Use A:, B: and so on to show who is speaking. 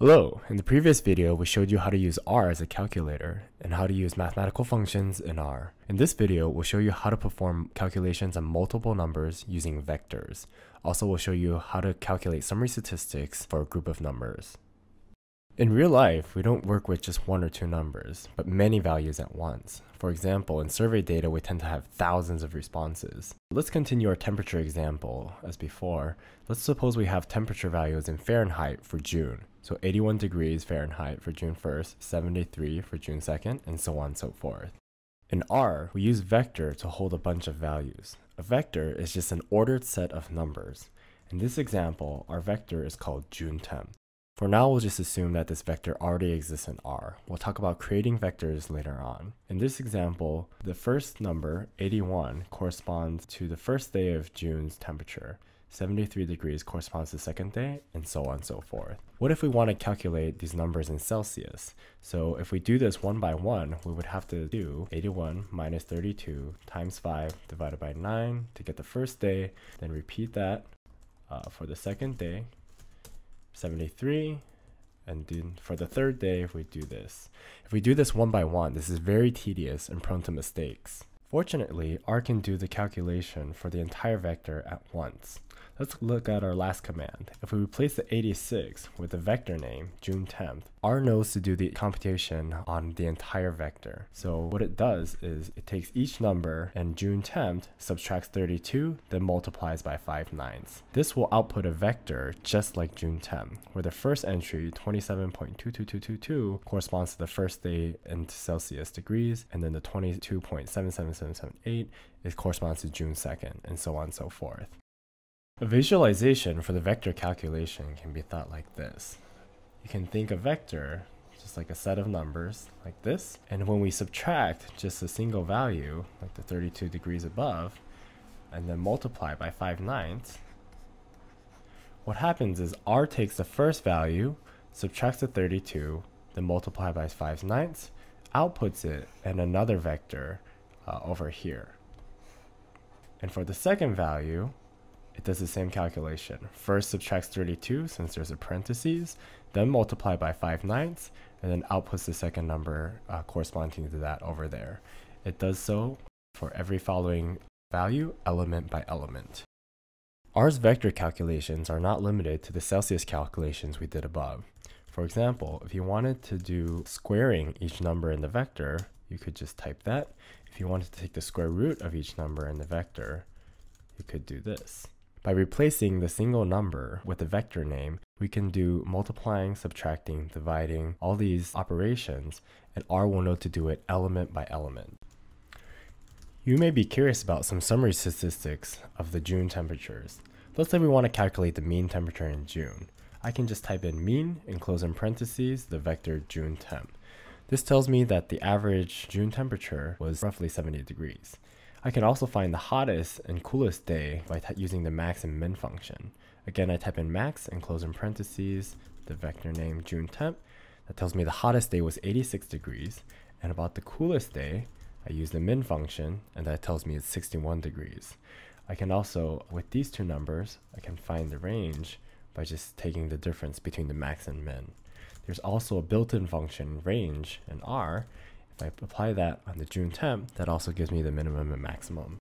A: Hello, in the previous video we showed you how to use R as a calculator and how to use mathematical functions in R. In this video we'll show you how to perform calculations on multiple numbers using vectors. Also we'll show you how to calculate summary statistics for a group of numbers. In real life, we don't work with just one or two numbers, but many values at once. For example, in survey data, we tend to have thousands of responses. Let's continue our temperature example as before. Let's suppose we have temperature values in Fahrenheit for June. So 81 degrees Fahrenheit for June 1st, 73 for June 2nd, and so on and so forth. In R, we use vector to hold a bunch of values. A vector is just an ordered set of numbers. In this example, our vector is called June temp. For now, we'll just assume that this vector already exists in R. We'll talk about creating vectors later on. In this example, the first number, 81, corresponds to the first day of June's temperature. 73 degrees corresponds to the second day, and so on and so forth. What if we want to calculate these numbers in Celsius? So if we do this one by one, we would have to do 81 minus 32 times 5 divided by 9 to get the first day, then repeat that for the second day. 73, and then for the third day, if we do this. If we do this one by one, this is very tedious and prone to mistakes. Fortunately, R can do the calculation for the entire vector at once. Let's look at our last command. If we replace the 86 with the vector name, June 10th, R knows to do the computation on the entire vector. So what it does is it takes each number and June 10th, subtracts 32, then multiplies by 5/9. This will output a vector just like June 10th, where the first entry, 27.22222, corresponds to the first day in Celsius degrees, and then the 22.77778 corresponds to June 2nd, and so on and so forth. A visualization for the vector calculation can be thought like this. You can think a vector just like a set of numbers like this, and when we subtract just a single value, like the 32 degrees above, and then multiply by 5/9, what happens is R takes the first value, subtracts the 32, then multiply by 5/9, outputs it in another vector over here. And for the second value, it does the same calculation. First subtracts 32 since there's a parentheses, then multiply by 5/9, and then outputs the second number corresponding to that over there. It does so for every following value, element by element. R's vector calculations are not limited to the Celsius calculations we did above. For example, if you wanted to do squaring each number in the vector, you could just type that. If you wanted to take the square root of each number in the vector, you could do this. By replacing the single number with the vector name, we can do multiplying, subtracting, dividing, all these operations, and R will know to do it element by element. You may be curious about some summary statistics of the June temperatures. Let's say we want to calculate the mean temperature in June. I can just type in mean and close in parentheses the vector June temp. This tells me that the average June temperature was roughly 70 degrees. I can also find the hottest and coolest day by using the max and min function. Again, I type in max and close in parentheses the vector name June temp. That tells me the hottest day was 86 degrees, and about the coolest day, I use the min function, and that tells me it's 61 degrees. I can also, with these two numbers, I can find the range by just taking the difference between the max and min. There's also a built-in function, range, in R. If I apply that on the June temp, that also gives me the minimum and maximum.